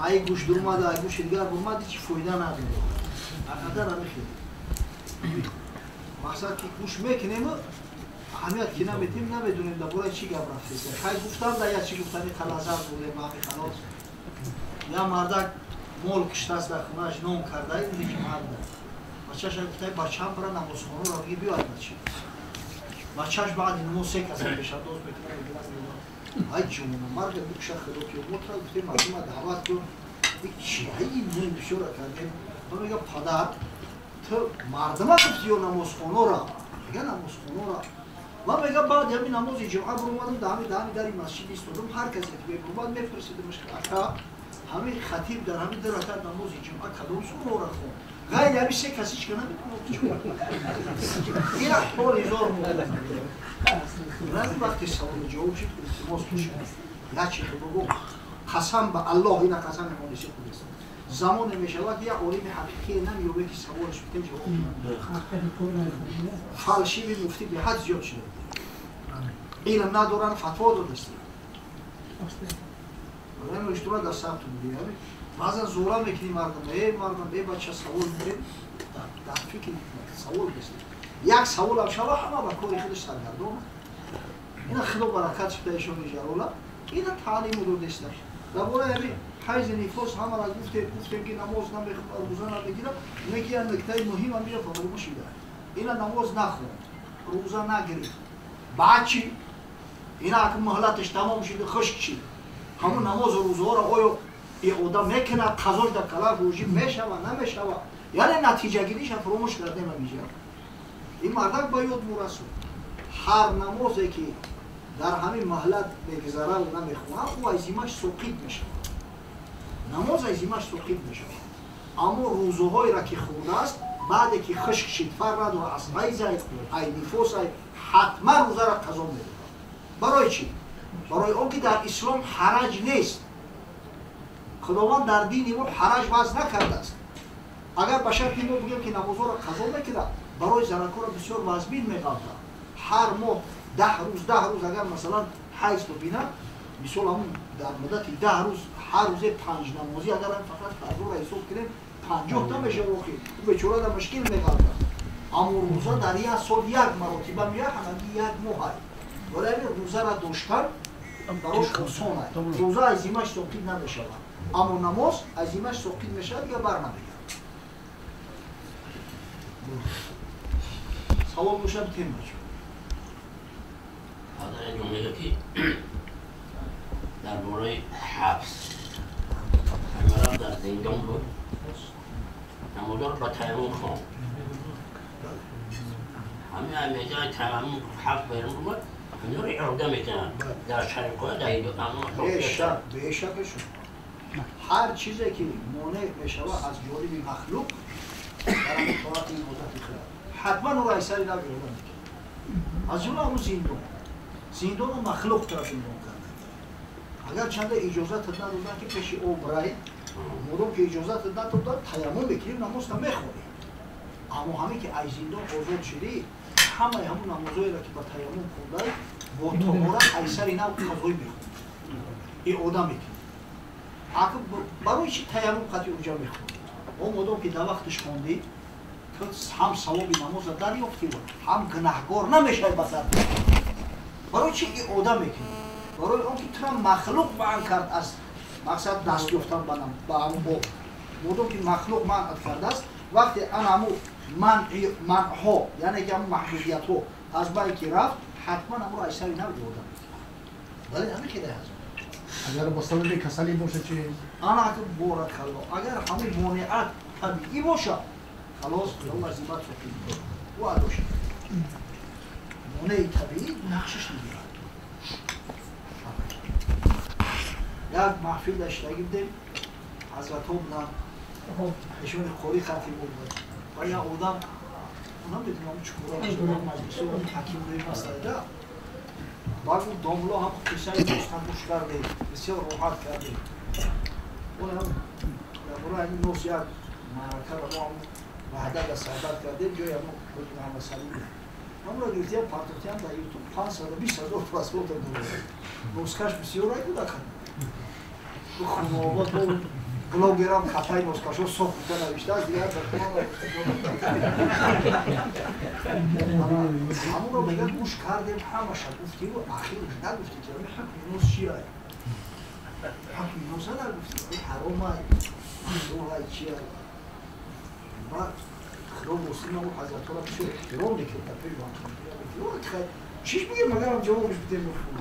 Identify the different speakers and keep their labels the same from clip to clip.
Speaker 1: ай гӯш дурмада ай гӯши дигар бурмади чи фоида надоре ақадар амихи мақсад ки гӯш мекунем аҳамият ки наметем намедунем да бораи чи гап рафтест хай гуфтам да я чи гуфтани қалазар будем ҳами халос я мардак мол киштааст дар хонааш ном кардаи дики марда бачаша гуфтай бачаам бара намозхонаро ги биёяд бачи бачаш баъди намоз се каса пешандоз метавонад ай ҷумона марда бикша худоки мотра гуфтем мардума даъват кун чиаи небишора кардем то мега падар ту мардума гуфти ё намозхонора мега намозхонора ва мега баъди ҳами намози ҷумъа бурумадам даҳами дари масҷид истодам ҳар касе ки мебурмад мепурсидамаш ака ҳами хатиб дар ҳами ду ракат намози ҷумъа кадом сурора хон ғайри ҳами се касичка намекунад ин аҳвол ҳизор муода рази вақти саволи ҷавоб шид илтимос кушад ячи худо қасам ба аллоҳ ина қасам мехониси худест замоне мешавад я олими ҳақиқие намеёбе ки саволаш битем ҷавоб фалшиви муфти беҳад зиёд шуда илм надоранд фатво додастӣ иштура дар сабту буди баъзан зора мекунӣ мардам бача савол мекунӣ дар фикри савол бест як саволам шава ҳама ба кори худаш саргардона ина худо баракат шуда ишони ҷарола ина таълиму додеста дар бораи ҳами ҳайзи нифос ҳамара гуфтем ки намоз намехонад рӯза намегирад меки як нуктаи муҳим ҳамиро фаромӯш шуда ина намоз нахон рӯза нагирӣ баъд чӣ ина ак муҳлаташ тамом шуда хушк чӣ ҳамун намозу рӯзаҳоро оё одам мекунад қазош дар калаф рӯжӣ мешава намешава яъне натиҷагириша фаромӯш кардем ҳамиҷа ин мардак ба ёд мурасуд ҳар намозе ки дар ҳамин маҳлат мегузарад намехонад ӯ аз зиммаш соқит мешавад намоз аз зиммаш соқит мешавад аммо рӯзаҳоеро ки хӯрдааст баъде ки хушк шид фарқ надора аз ғайзай ай нифосай ҳатман рӯзаро қазо медодад барои чӣ барои он ки дар ислом ҳараҷ нест худованд дар дини мо ҳараҷ ваз накардааст агар ба шарти мо бигем ки намозҳоро қазо мекунад барои занакҳоро бисёр вазмин меғалта ҳар моҳ 10 рӯз агар масалан ҳайз бубинад мисол ҳамун дар муддати 10 рӯз ҳар рӯзе 5 намозӣ агар фақат фарзоро ҳисоб кунем 50 та мешава охир бечора дар мушкил меғалта аммо рӯза дар як сол як маротиба меяд ҳамагӣ як моҳай вале рӯзаро доштан барош осон аст рӯза аз зиммаш соқит намешавад аммо намоз аз зиммаш соқит мешавад ё барнамеяд савол бошад темаҷо
Speaker 2: حاضر جمله که درباره حبس همراه در زندان بود نمازار با تیمم خواند همه همیشه تیمم حبس بیرون بود همه رو اعاده میکنن در شرکای دهید
Speaker 1: بیشکشون هر چیزی که مانع میشود از جانب مخلوق در اطاعت این حضرت خدا حتما او را ایسری نگیرد از جمله اون زندان و مخلوق را زندان کرده اگر چنده اجازت ندادن که پیش او برای مردم که اجازت ندادن تیمم بکنیم نماز هم میخونیم اما همین که از زندان آزاد شدی همه همون نمازهایی را که با تیمم خونده با طهارت ایسری نو قضایی میخونیم این آدم میکنیم برای چی تیمم قطعی اونجا میخونیم اون مردم که در وقتش خوندی هم ثواب نماز را دریافتی و هم گناهکار نمیشه بسر برای چی این آدم میکنی؟ برای اون که تو مخلوق منع کرد از مقصد دست یافتن به همون با مردم که مخلوق منع کرده است وقتی آن همون منعها یعنی که همون محدودیت ها از بین که رفت حتما همون را ایسری نبید آدم میکنی ولی همین که ده هزار
Speaker 3: اگر با سبب کسلی باشه چی؟
Speaker 1: آنها که بارد خلا اگر همین مانعات طبیعی باشه خلاص الله زیبت فکر و عدوش مانع طبیعی نقشش نمیاد یک محفل داشته بودیم حضرت ها بودن ایشون قوری خطیب بود و یک آدم اونا میدونم چکورا بودن مجلس و حکیم روی مسئله بعد اون داملا هم قصه دوستان گوش کرده بسیار راحت کرده اون هم برای این نوز یک معرکه رو هم وحدت صحبت کرده جای هم بودن مسئله Hamura gürtüyen partırtıyan da YouTube pansada bir sazı ortası oturdu. Noskaş bir şey oraydı da kan. Bu xunova bu blogeram katay noskaşo sohbeten avişte az diğer bakıma Hamura megan muş kardım hamaşa gufti bu ahir ne gufti ki hak Yunus şiay. Hak Yunus'a da gufti haromay. Doğay şiay. Bak خراب مسلم و حضرت الله بشه احترام نکرد پیش وقت چیش میگه مگر هم جوابش بده مفهوم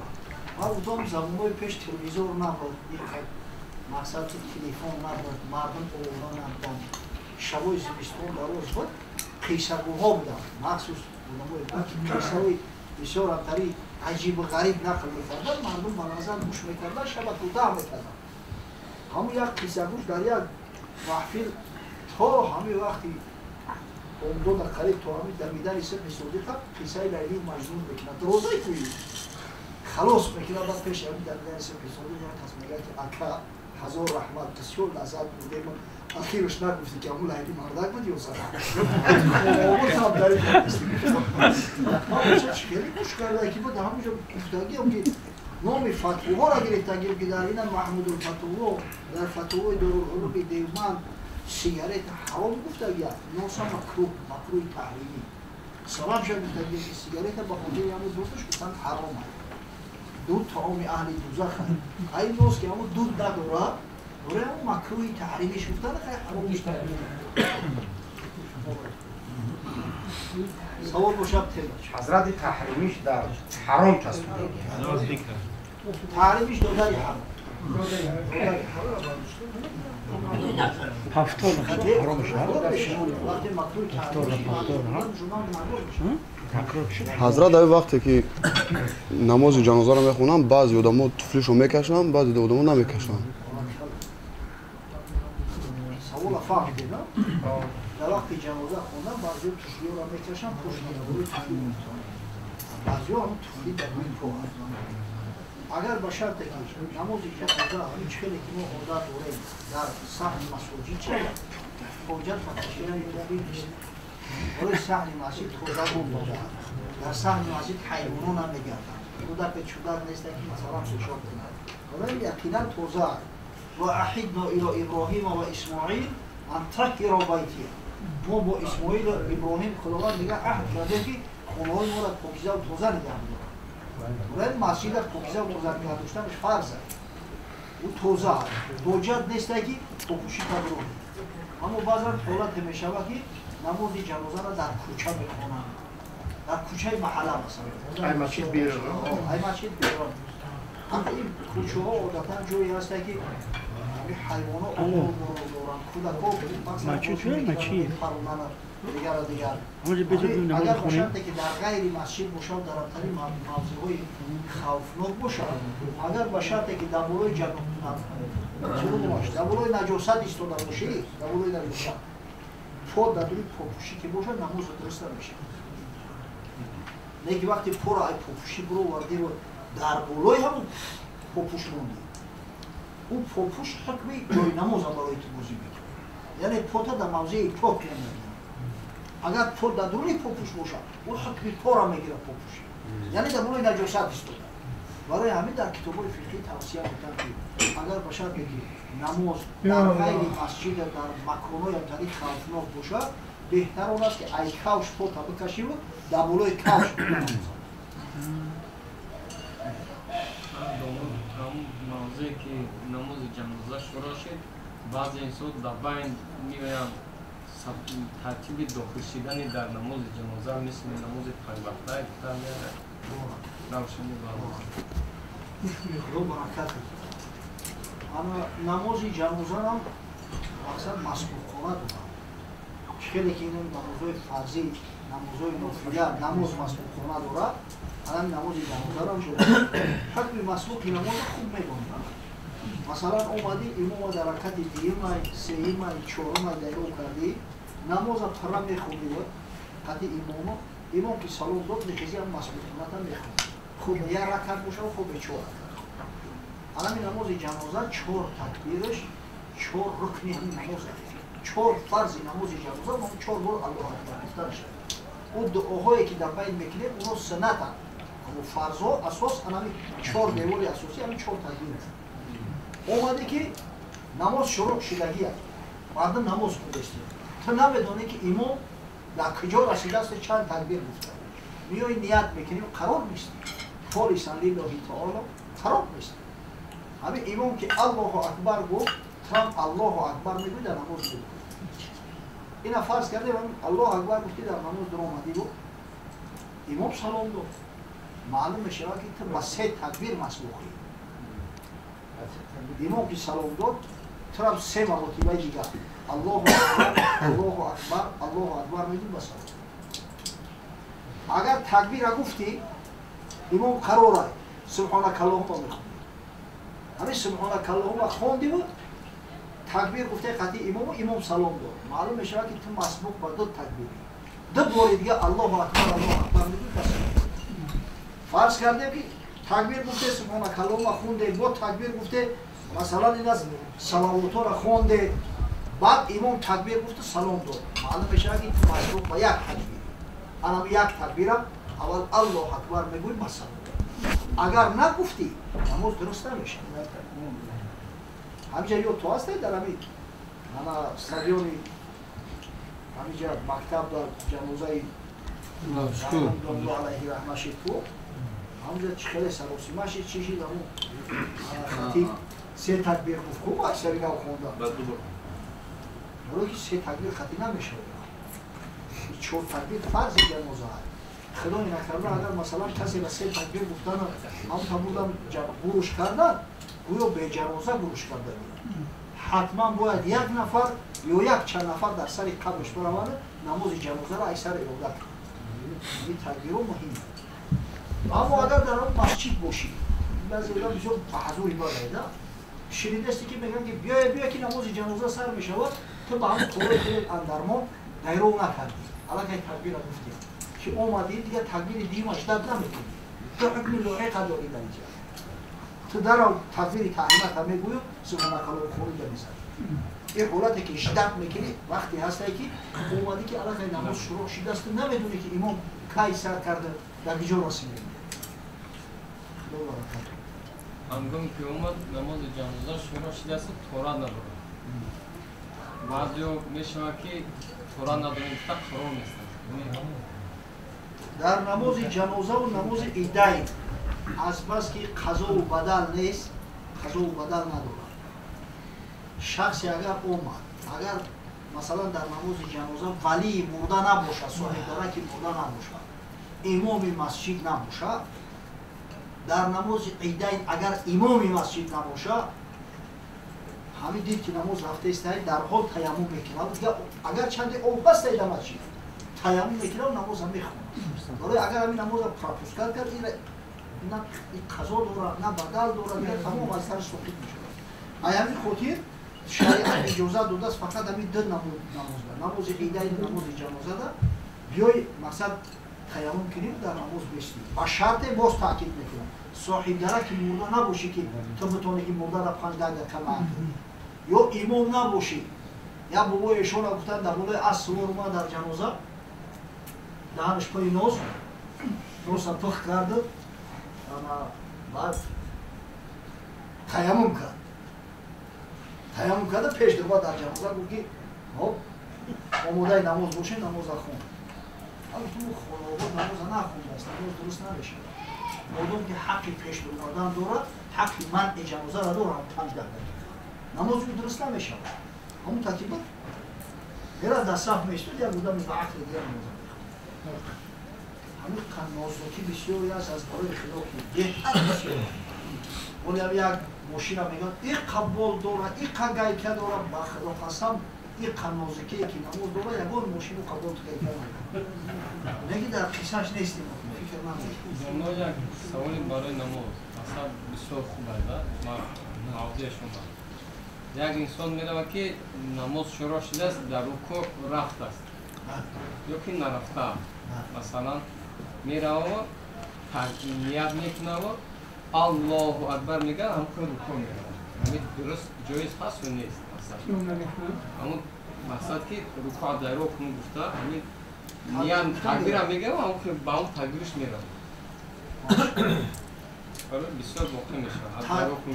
Speaker 1: ما بودم زمانهای پیش تلویزیون نبود مقصد تلفن نبود مردم اولان نبودن شبای زمستون دراز بود قیصرگوها بودن مخصوص بودم قیصرهای بسیار ابتری عجیب و غریب نقل میکردن مردم به نظر گوش میکردن شب دوده میکردن همون یک قیصرگوش در یک محفل تا همین وقتی اون در قریب تو همین در میدان اسم سعودی خب قصه لیلی و مجنون بکنه روزای کوی خلاص بکنه بعد پیش همین در میدان اسم سعودی میاد تصمیم میگیره که اکا هزار رحمت بسیار لذت بوده من آخرش نگفتی که اون لیلی مردک بود یا سر اون هم در این ما بچه چکلی گوش کرده که بود همونجا گفتگی هم که نام فتوها را گرفتگی که در این محمود الفتوها در فتوهای دارالعلوم دیوبند سیگارت حرام گفتگی نوسا مکروه تحریمی سبب شد گفتگی که سیگارت با خونده همه دوستش گفتن حرام هست دود طعام اهل دوزخ هست این نوست که همون دود نداره دوره همون مکروه تحریمیش گفتن خیلی حرامش تحریم سوال باشم تیمش
Speaker 4: حضرت تحریمیش در حرام کسب
Speaker 1: تحریمیش دادری حرام
Speaker 3: هفتاد حرام
Speaker 5: حضرت در وقتی که نماز جنازه رو میخونن بعضی آدم‌ها طفلشو میکشن بعضی آدم‌ها نمیکشن
Speaker 1: سوال فهمیدی نه؟ در وقتی جنازه خوندن بعضی طفلی رو میکشن پشت روی طفلی میتونن بعضی هم طفلی در روی پو هست اگر به شرط که نماز جنازه هیچ خیلی که ما عادت داریم در صحن مسجد چه حاجت فتشیدن طفلی نیست برای صحن مسجد توزه بوده در صحن مسجد حیوانان هم میگردن خدا به چودر نیست که مثلا سوشاب کنند برای یقینا توزه و احدنا الى ابراهیم و اسماعیل ان طهر بیتی ما با اسماعیل و ابراهیم خداوند میگه عهد کرده که خونه‌های ما را پاکیزه و توزه نگه می‌داره برای مسجد پاکیزه و توزه نگه داشتنش فرضه او توزه حجت نیست که پاکوشی تبرون اما بعضا حالت میشود که نماز جنازه را در کوچه میخوانند در کوچه محله مثلا
Speaker 4: ای مسجد بیرون
Speaker 1: ای مسجد بیرون این کوچه ها عادتا جایی هست که حیوان ها آمون دارن کودک ها دیگر اگر باشد که در غیر مسجد باشد در ابتری موضوع های خوفناک باشد اگر باشد که دبولای دبولای نجاست ایستاده باشه دبولای نجاست پا در دوری پاپوشی که باشد نماز درست نمیشه نگه وقتی پا را ای پاپوشی برو ورده و در بولای همون پاپوش موندی او پاپوش حکمی جای نماز هم برای تو بازی میکنه یعنی پاتا در موضع پاک نمیگیره اگر پا در دوری پاپوش باشد او حکمی پا را میگیره پاپوشی یعنی در بولای نجاست ایستاده برای همین در کتاب‌های فقهی توصیه میکنم که اگر باشد که نماز در غیر مسجد در مکان‌های امتحانی خوفناک باشد بهتر اون است که ای کوش پا بکشی و در بالای کوش بکنید
Speaker 6: موضوعی که نماز جنازه شروع شد بعضی انسان در بین می‌آیند ترتیب داخل شدن در نماز جنازه مثل نماز پنج‌وقته گفتن می‌آید روشنی
Speaker 1: خدا برکت اما نماز جنازه هم اکثر مسبوق خانه دارن خیلی که این نمازهای فرضی نمازهای نافله نماز مسبوق خانه دارد الان نماز جنازه هم شده حکم مسبوق نماز خوب می‌کنن مثلا اومدی امام در رکعت دوم سوم چهارم دیگه کردی نماز پرام می‌خونی قطع امام که سلام داد نخیزی هم مسبوق خانه می‌خونه خوب یا رکعت باشه خوب چهار الان نماز جنازه چهار تکبیرش چهار رکنی همین نماز چهار فرض نماز جنازه ما چهار بار الله اکبر گفتن شد او دعاهایی که در بین میکنیم اونو سنتن اما فرضا اساس همین 4 دیوار اساسی همین 4 تکبیر است اومده که نماز شروع شدگی است مردم نماز خوندسته تو نمیدونی که امام در کجا رسیده است چند تکبیر گفته میای نیت میکنیم قرار نیست خالصا لله تعالی قرار نیست همین امام که الله اکبر گفت ترام الله اکبر میگوید در نماز بود اینا فرض کرده الله اکبر گفتی در نماز در اومدی بود امام سلام داد معلوم میشه که تو با 3 تکبیر مسبوقی امام که سلام داد ترام 3 مرتبه دیگه الله اکبر الله اکبر الله اکبر میگیم بس اگر تکبیر گفتی امام قراره سبحانك اللهم میخوند همین سبحانك اللهم خوندی بود تکبیر گفته قطعی امام سلام داد معلوم میشه که تو مسبوق با 2 تکبیری 2 بار دیگه الله اکبر میگید بس فرض کرده که تکبیر گفته سبحانك اللهم خونده با تکبیر گفته مثلا این از صلوات را خونده بعد امام تکبیر گفته سلام داد معلوم میشه که تو مسبوق با 1 تکبیر انا 1 تکبیر اول الله اکبر میگوید مثلا اگر نگفتی نماز درست نمیشه همینجا یو تو هسته در همین استادیونی همینجا مکتب در جنوزه الله علیه رحمه شد تو همینجا چخیلی سروسی ماشید چیشید همون خطیب 3 تکبیر گفت خوب اکثری نو خونده برای که 3 تکبیر خطی نمیشه 4 تکبیر فرض جنوزه خدا نکرده اگر مثلا کسی به 3 تکبیر گفتن هم تا بودم گروش کردن گویا به جنازه گروش کرده حتما باید 1 نفر یا 1 چند نفر در سر قبرش برآورده نماز جنازه را اکثر عبادت کنه این تکبیر مهمه اما اگر در اون مسجد باشی بعضی وقتا بسیار بحضور باید شنیده استی که میگن که بیا که نماز جنازه سر میشود تو به همون طور اندرمان دیرو نکردی الان که تکبیر گفتی که اومدی دیگه تکبیر دیمش داد نمیکنی تو حکم لوحه قداری در اینجا تو در تکبیر تحریمت هم میگوی سبحانك اللهم خروج میزنی این حالتی که شدت میکنی وقتی هستی که اومدی که الان که نماز شروع شده است نمیدونی که امام کی سر کرده در کجا رسیده
Speaker 6: هنگامی که اومد نماز جنازه شروع شده است تورا نداره بعضی میشود که تورا نداریم تا قرار نیستن
Speaker 1: در نماز جنازه و نماز عیدین از بس که قضا و بدل نیست قضا و بدل نداره شخصی اگر اومد اگر مثلا در نماز جنازه ولی مرده نباشه صاحب داره که مرده نباشه امام مسجد نباشه در نماز عیدین اگر امام مسجد نباشه همین دید که نماز رفته است در حال تیمم میکنه اگر چند او بس در مسجد تیمم میکنه و نماز هم میخونه ولی اگر همین نماز پراپوس کرد این قضا داره نه بدل داره دیگه تمام از سرش سقوط میشه همین خاطر شریعت اجازه داده است فقط همین 2 نماز نماز عیدین و نماز جنازه ده بیای مقصد تیمم کنیم در نماز بشتیم با شرط باز تاکید میکنم صاحب داره که مرده نباشی که تو بتونی که مرده را 5 دقیقه کم یا امام نباشی یا بابای ایشون را گفتن در بالای اصل ما در جنازه دهنش پای نوز پخ کرده بعد تیمم کرده پیش در در جنازه گفت که آماده نماز باشه نماز خون اما تو خلوات نماز نخونده است نماز درست نمیشه مردم که حقی پیش اومدن دارد حقی منع جنازه را دارد 5 دقیقه نماز درست نمیشه همون ترتیب هر از صف میشد یا بودم به عقل دیگه نماز همین نازکی بسیاری است از برای خلافی بهتر بسیار ولی یک ماشین را میگن این قبول دارد این قگیکه دارد با خدا قسم این نازکی که نماز دارد یکان ماشین رو قبول قگیکه نماز میگی در قصهش نیستیم فکر نمید
Speaker 6: ما یک سوالی برای نماز اصلا بسیار خوب است ما موضوع شما یک انسان میره که نماز شروع شده است در رکوع رفت است یا که نرفته مثلا میره و نیت میکنه و الله اکبر میگه هم که رکوع میره همین درست جایز هست و نیست اصلا همون مقصد که رکوع در رکن گفته همین میان تکبیر میگم اون که با اون تکبیرش میرم حالا بسیار موقع میشه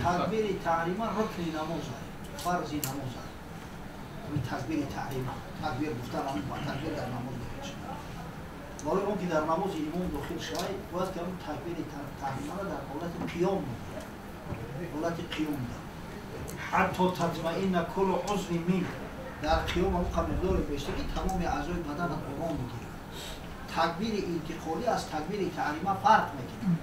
Speaker 1: تکبیر تحریما رکن نماز است فرض نماز است این تکبیر تحریما تکبیر گفتن با تکبیر در نماز داخل شد ولی اون که در نماز امام داخل شد باید که اون تکبیر تحریما را در حالت قیام میکنه حالت قیام داره حتی تطمئن کل عضو منه در قیام اون مقدار بیشتری تمام اعضای بدن قرآن میگیره تکبیر انتقالی از تکبیر تحریما فرق میکنه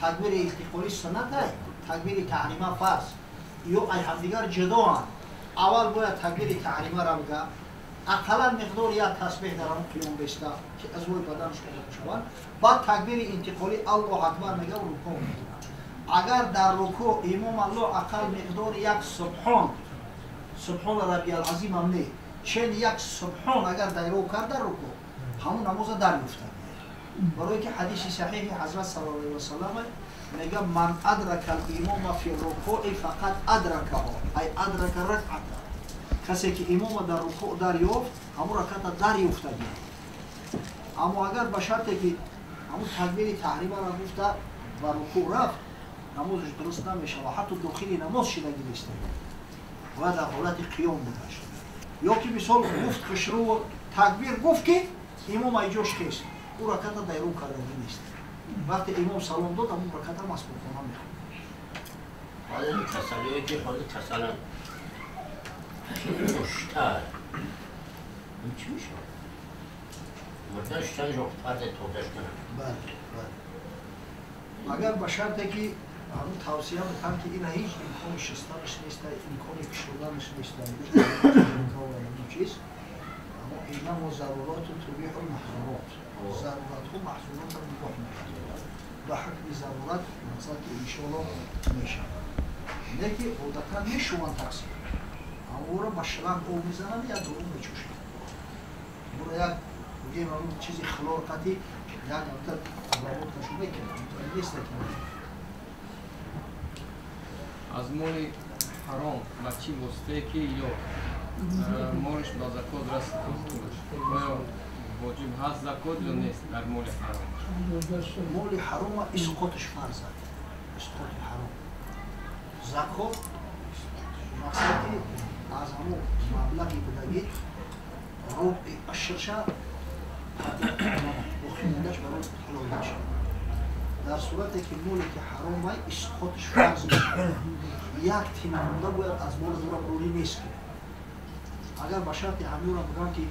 Speaker 1: تکبیر انتقالی سنت است تکبیر تحریما فرض یا ای همدیگر جدا هستند اول باید تکبیر تحریما را بگه اقلا مقدار یک تسبیح در آن قیام بیسته که اعضای بدنش قرآن شوند بعد تکبیر انتقالی الله اکبر میگه و رکوع میکنه اگر در رکوع امام الله اقل مقدار یک سبحان ربی العظیم هم نه چون یک سبحان اگر دایره کرد در رکوع همون نماز دریافته برای که حدیث صحیح حضرت صلی الله علیه و سلم میگه من ادرک الامام فی الرکوع فقط ادرکه ای ادرک رکعت کسی که امام در رکوع دریافت همون رکعت دریافتگی اما اگر به شرطی که همون تکبیر تحریما را گفته و رکوع رفت نمازش درست نمیشه و حتی داخل نماز شدگی نیست باید در حالت قیام بودش یا که مثال گفت خشرو تکبیر گفت که امام ایجاش کیست او رکعت دایره کردگی نیست وقتی امام سلام داد همون رکعت هم مسبوق کنم میخواد
Speaker 2: حالا این تسلیه که حالا تسلیم مشتر این چی میشه؟ مردش چند جا فرد توضیح کنم
Speaker 1: بله اگر به شرطی که همون توصیه میکنم که این هیچ امکان شستنش نیست امکان کشوندنش نیست این چیز اما اینما ضرورات تبیح المحظورات ضرورت ها محظورات را مباح میکنه به حکم ضرورت مثلا که انشاءالله میشه نه که عادتا میشوند تقسیم اما او را به شلنگ او میزنن یا درون میچوشن او را یک بگیم همون چیزی خلارقتی یک همتر روابط کشو میکنه نیست که
Speaker 6: از مال حرام و چی واسطه که یا مالش با زکات رسید آیا واجب هست زکات یا نیست در مال حرام
Speaker 1: مال حرام اسقاطش فرض است اسقاط حرام زکات مقصدی از همون مبلغی بدهید ربع اشرشه بخیموندش برای حلال میشه در صورتی که مولی که حرامه اسقاطش فرض میشه یک تینمونده باید از مال دورا بروری نیست که اگر به شرط همین را بگم که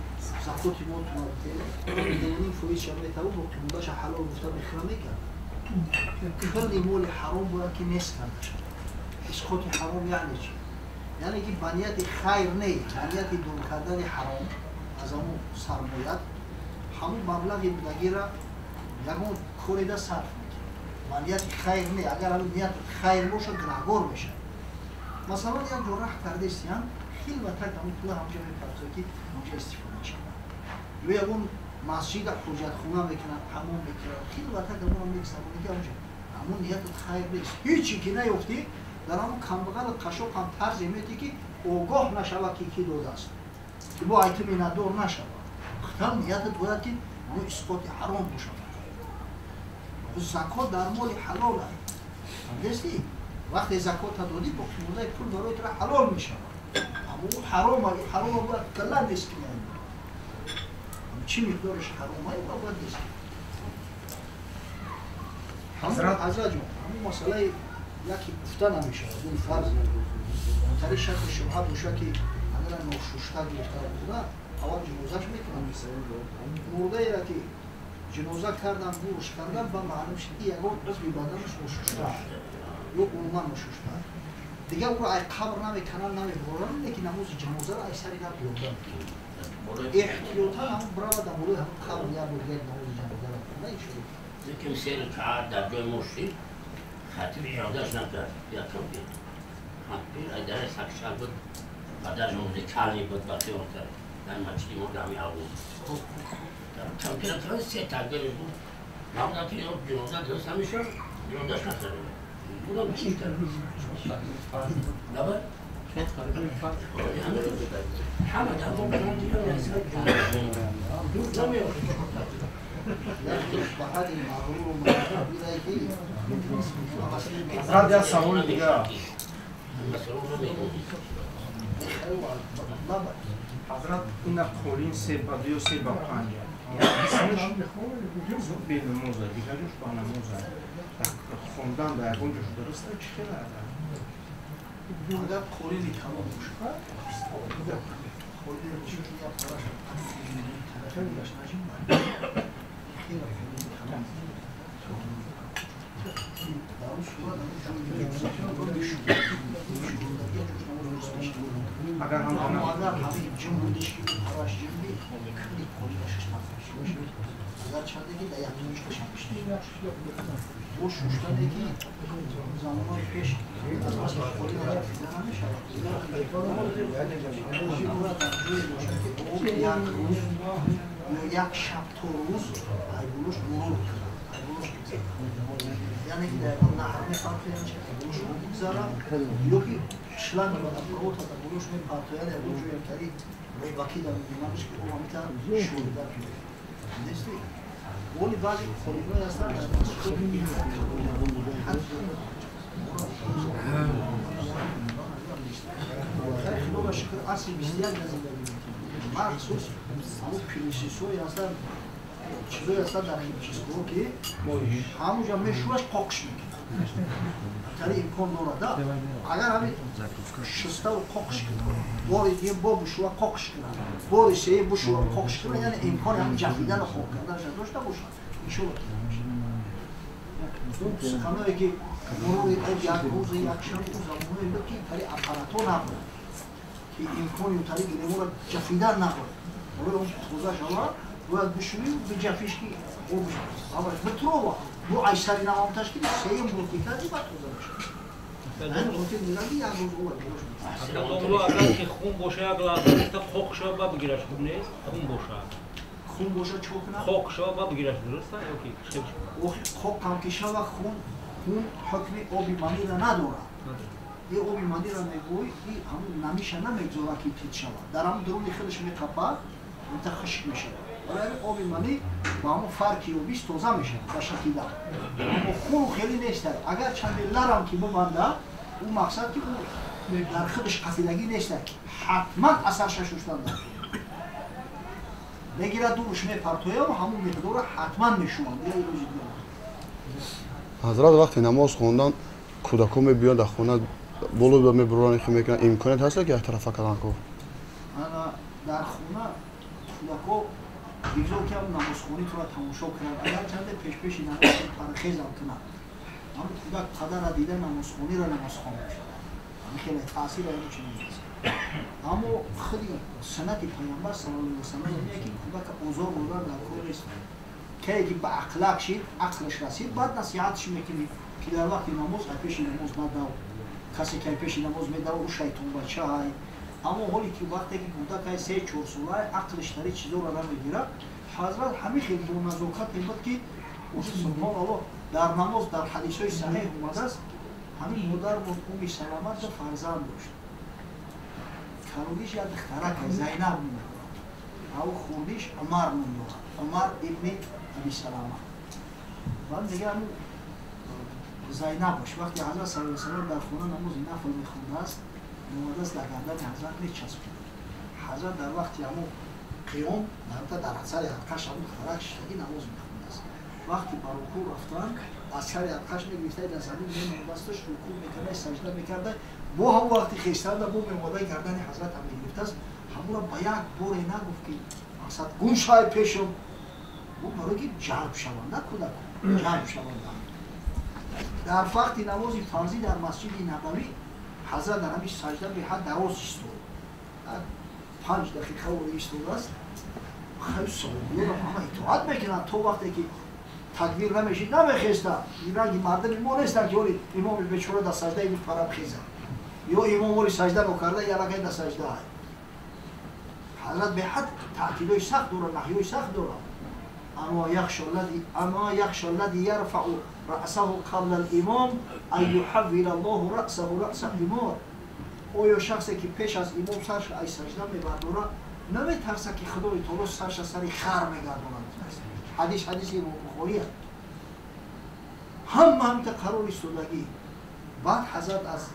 Speaker 1: زکات ما تو میدونیم فویش شامل تاو با تیموندهش حلال گفته بخیره میکرد کلی مول حرام باید که نیست کرده شد اسقاط حرام یعنی چی؟ یعنی که بنیت خیر نه بنیت دور کردن حرام از همون سرمایت همون مبلغی بدگی را یکون کوری ده صرف میکنه بنیت خیر نه اگر همون نیت خیر باشه گناهگار میشه مثلا یک جو راه کرده استیان خیلی وقت همون پول همجا میپرسه که همجا استفاده شد یا اون مسجد حجت خونه میکنن همون میکنن خیلی وقت همون میکسبونه که همجا همون نیت خیر نیست هیچی که نیفتی در همون کمبغل قشاق هم طرز میتی که اوگاه نشود که کی داده است که با ایتمی ندار نشود خطر نیتت باید که اون اسقاط حرام باشد زکات در مال حلال است دستی وقتی زکات دادی با موزه پول برای تو حلال میشه اما حرام باید کلا نیست که چی مقدارش حرامه باید نیست حضرت جون همون مسئله یکی گفته نمیشه اون فرض منطقه شکل شبهه باشه که اگر نوشوشتر گرفته بوده اول جنازهش میکنم مرده ای را که جنازه کردن گوش کردن و معلوم شد که یکان قسمی بدنش نوشوشتر یا عموما نوشوشتر دیگه او را ای قبر نمیکنن نمیبرن لیکن نماز جنازه را ای سری را بیادن احتیاطا همون برای در مورد همون قبر یا بگید نماز جنازه را کنه شده
Speaker 2: لیکن سیر کار در جای مرشید خطیب ارادهش نکرد یا کبیر خطیب اداره سکشن بود بعدش موزه کلی بود باقی کرد در مجلی مردمی آبود کمکن کنه سه تقدیرش بود نامده که جنازه درست همیشه جنازهش نکرده بودم چی کرد؟ نباید؟ حمد أبو بنات
Speaker 4: حضرت یا سوال دیگه حضرت این قولین 3 با 2 و 3 با 5 یعنی اسمش زود به نموزه دیگرش با نموزه خوندن در اونجاش درسته چی خیلی
Speaker 1: اگر قولینی تمام باشه قولین رو چیزی یا پراش خیلی باش نجیم خیلی تمام
Speaker 4: اگر هم
Speaker 1: اگر همین جمهوریش که پراش جمهوری خیلی قولینش نفرش باشه اگر چندگی در یکیش بشمشتی او شوشتنگی زمان پیش از اصلا قولین را دیدن همیشه او یک روز یا یک شب تو روز ایبولوش مرور ایبولوش یعنی که در نهر میفرقی همیشه ایبولوش رو بگذارم یا که شلنگ را در پروت در ایبولوش میپرتوید ایبولوش رو یکتری وکی در میدونمش که او همیتر شوری در پیده نیستی ولی بعضی قولین‌های هستن در خیلی شکر اصلی بسیار نزدیک مخصوص همون پلیسیسوی هستن چیزایی هستن در هیپچیسکو که همونجا میشوش پاکش میکنه تری امکان دارد اگر همین شسته و پاکش کنه باری دیگه با بشوه پاکش کنه باری سه بشوه پاکش کنه یعنی امکان همین جفیدن و خواب کردنش داشته باشه ایشون سخنایی که مرور یک روز یک شب و زمانه که تری اپاراتو نبود که امکانی تری گیرمون را جفیدن نبود ولی اون توزه شما باید بشوی و به جفیش که او بشه اما بطروه bu Ayşer'in avantaj gibi şeyin multikacı bak o zaman. Ben multik neden bir yalnız olur.
Speaker 7: Doğru agar ki xun boşaya qılasa da xoqşa bab giraş bu ne? Xun boşa.
Speaker 1: Xun boşa çok ne?
Speaker 7: Xoqşa bab giraş durursa yok ki işte.
Speaker 1: O xoq kamkişa ve xun hükmü o bir manira nadora. O bir manira megoy ki ham namişa na megzora ki titşava. Daram durum dixiliş mi kapa mutaxışık meşe. برای آبی منی با همون فرقی و بیست توزه میشه با شکیده اما خون خیلی نیست اگر چند لرم که ببنده اون مقصد که اون در خودش قفیدگی نیست حتما اثر ششوشتن داره بگیره دورش میپرتویه و همون مقدار حتما میشونم دیگه ایروژی دیگه
Speaker 5: حضرت وقتی نماز خوندن کودکان میبیان در خونه بولو به میبرون خیلی میکنن امکانیت هست که احترافه کردن کو؟
Speaker 1: انا در خونه کودکان دیگه که هم نمازخونی تو را تماشا کردن اگر چنده پیش نماز پرخیز هم کنن اما کودک قدر را دیده نمازخونی را نمازخوان میشه همین خیلی تاثیر را اینو چنین نیست اما خیلی سنت پیامبر صلی الله علیه و سلم میگه که کودک اوزار بودن در کار نیست که به اخلاق شید عقلش رسید بعد نصیحتش میکنی که در وقت نماز پیش نماز ندو کسی که پیش نماز میدو او شیطان بچه های اما حالی که وقتی که کودک 3-4 ساله عقلش تری چیزا را نمیگیره حضرت همین خیلی با نزاکت میگه که سبحان الله در نماز در حدیث‌های صحیح اومده است همین مادر ام سلمه دو فرزند داشت کلونیش یک دخترک زینب می‌نامید او خونیش عمر می‌نامید عمر ابن ابی سلمه بعد دیگه هم زینب باش وقتی حضرت صلی الله علیه و سلم در خونه نماز نفل می‌خونده است اومده است در گردن حضرت میچسبید حضرت در وقتی همون قیام در اثر حلقش همون دخترک شدگی نماز میخونده است وقتی با رکوع رفتن از سر حلقش میگرفته در زمین میموندستش رکوع میکنه سجده میکرده با هم وقتی خیستنده با میموده گردن حضرت هم میگرفته است همون را با یک بار نگفت که مقصد گون شای پیشم با برای که جلب شوند نه کودک جلب شوند در وقتی نماز فرضی در مسجد نبوی حضرت در همیش سجده به حد دراز ایستود 5 دقیقه و ایستوده است خیلی صحابیه را همه اطاعت میکنن تو وقتی که تکبیر نمیشید نمیخیسته این رنگی مردم ما نیستن که ولی امام بیچاره در سجده این پرم خیزه یا امام ولی سجده نکرده یا رقی در سجده های حضرت به حد تأکیدهای سخت داره نحیهای سخت داره اما یخشى الذی یرفع رأسه قبل الامام ان یحول الله رأسه رأس حمار آیا شخصی که پیش از امام سرش ای سجده میبرداره نمیترسه که خدای تعالی سرش سری خر میگرداند. حدیث امام بخاری است. هم قرار ایستادگی. بعد حضرت از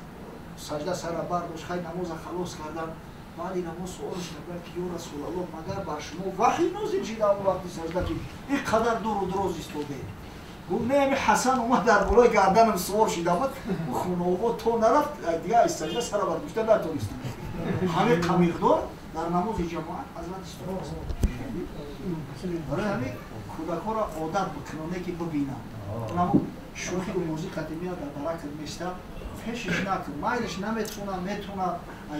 Speaker 1: سجده سر برداشت، خیلی نماز خلاص کردن. بعد نماز سوالش کردن که یا رسول الله مگر بر شما وحی نازل شده اون وقتی سجده که اینقدر دور و دراز ایستاده؟ گفت نه حسن اومد در بالای گردنم سوار شده بود و خانواده تو نرفت دیگه از سجده سر برداشته نتونست. همه کمیقدار در نماز جماعت حضرت ایستاده. برای همین کودک‌ها را عادت بکنونه که ببینن. اما شوخی و موزیک میاد در درک میسته پیشش نکن، مایلش میتونه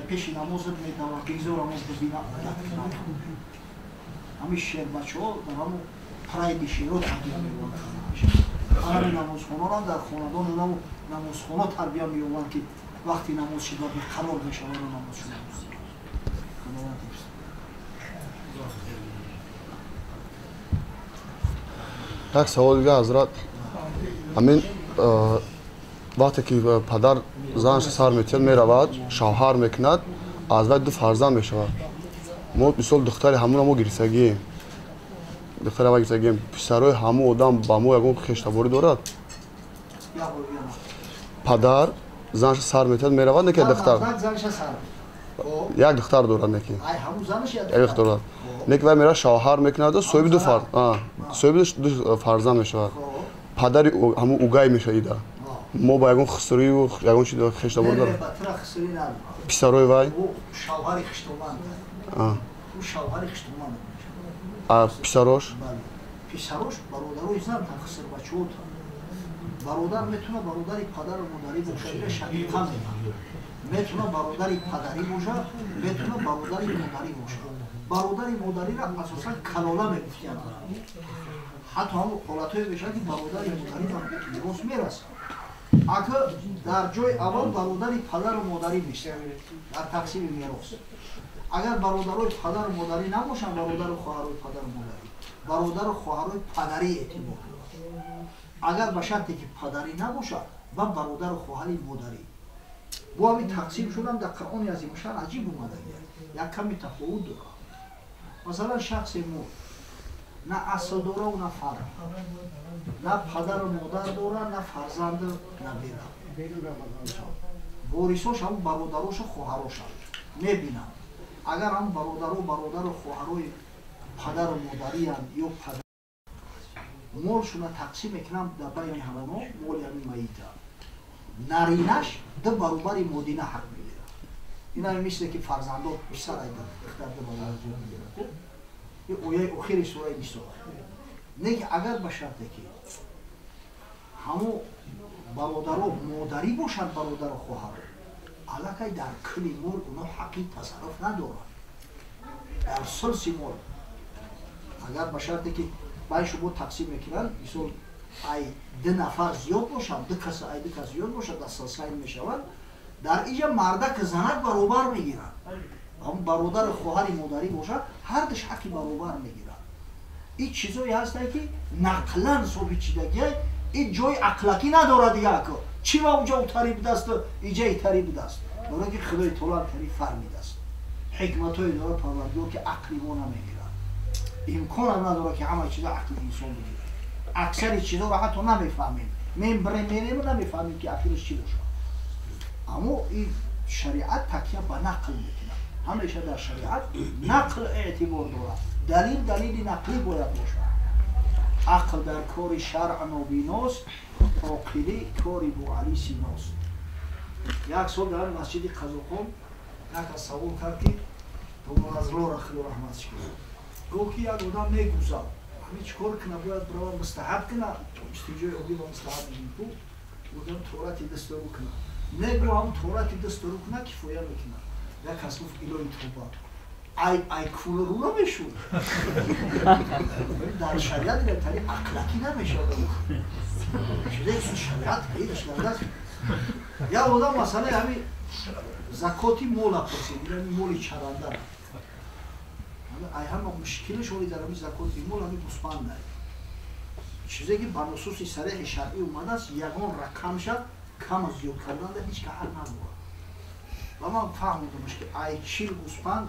Speaker 1: پیش نماز میدونه گیزور نماز ببینه همین شیر بچه ها در همون پراید شیرها تربیه میوان همین نمازخونه را در خاندان نمازخونه تربیه میوان که وقتی نماز شده قرار بشه و نماز شده
Speaker 5: یک سوال دیگه حضرت همین وقتی که پدر زنش سر میتید میرود شوهر میکند از وقت دو فرزند میشود ما مثال دختر همون ما گرسگیم دختر ما گرسگیم پسرای همون آدم با ما یکون خشتباری دارد پدر زنش سر میتید میرود نکه دختر یک دختر دارد نکی یک دختر دارد نکی و میره شوهر میکند و صاحب دو فرزند میشود پدر همون اوگای میشه ایده ما با یکون خسروی و یکون چی خشته بردارم پسروی وای
Speaker 1: شوهر خشتومند شوهر خشتومند
Speaker 5: پسروش
Speaker 1: پسروش برادروی زن تا خسر بچه ها برادر میتونه برادری پدر و مادری باشه شقیقه میتونه برادری پدری باشه میتونه برادری مادری باشه برادری مادری را اساسا کلاله میگفتند حتی همون حالتهای بشه که برادری مادری را میراث میرسه اگر در جای اول برادری پدر و مادری میشه در تقسیم میراث اگر برادرای پدر و مادری نباشن برادر و خواهرای پدر و مادری برادر و خواهرای پدری اعتبار اگر به شرطی که پدری نباشه و برادر و خواهری مادری با همین تقسیم شدن در قرآن عظیم الشأن عجیب اومده یک کمی تفاوت داره مثلا شخص مرد نه اصل داره و نه فرد نه پدر و مادر داره نه فرزند نه بیرا وارثاش هم برادراش و خواهراش میبینن اگر هم برادر و خواهرای پدر و مادری هم یا پدر مالشون تقسیم میکنم در بین همه مال همین میته نرینش دو برابر مادینه حق میگیره این هم مثل که فرزندا پسر ایدن دختر دو برابر میگیره این اویای اخیر سوره 20 نگه اگر به شرطه که همو برادر و مادری باشن برادر و خواهر علاقه در کلی مال اونا حقی تصرف ندارن در سلسی مال اگر به شرطه که باید شما تقسیم میکنن مثال ای دو نفر زیاد باشن دو کس زیاد باشن در سلسله میشون در اینجا مرده که زنک برابر میگیرن هم برادر خواهر مادری باشن هر دش حقی برابر میگیرن این چیزایی هستن که نقلا ثابت شده این جای اخلاقی نداره دیگه که چی و اونجا تریب دست اینجا تریب دست برای که خدای تعالی تریب فرمیده است حکمتای داره پروردگار که عقلی ما نمیگیرن امکان هم نداره که همه چیزا عقل انسان بگیره اکثر چیزا رو حتی نمیفهمیم میریم نمیفهمیم که آخرش چی باشه اما این شریعت تکیه به نقل میکنه همیشه در شریعت نقل اعتبار داره دلیل نقلی باید باشه عقل در کار شرع نابیناست عاقلی کاری با علی سیناست یک سال در مسجد قزاقان یک سوال کرد که تو از لور خیلی رحمتش کرد گفت که یک آدم میگوزه همین چکار کنه باید برای مستحب کنه استیجای آبی با مستحب میگو بودم طورتی دست رو کنه نگو هم طورتی دست رو کنه کفایه میکنه یک کس گفت الهی توبه ای کول رو نمیشون در شریعت این طریق اخلاقی نمیشه شده این شریعت پیدش نرده یا آدم مثلا همین زکاتی مولا پرسید این مولی چرنده ای هم مشکلش هایی در همین زکاتی مول همین بسپند داره چیزی که بنصوص صریح شرعی اومده است یکان رقم شد کم از زیاد کردن در هیچ که حل نداره و من فهمیدمش که ای 40 گوسفند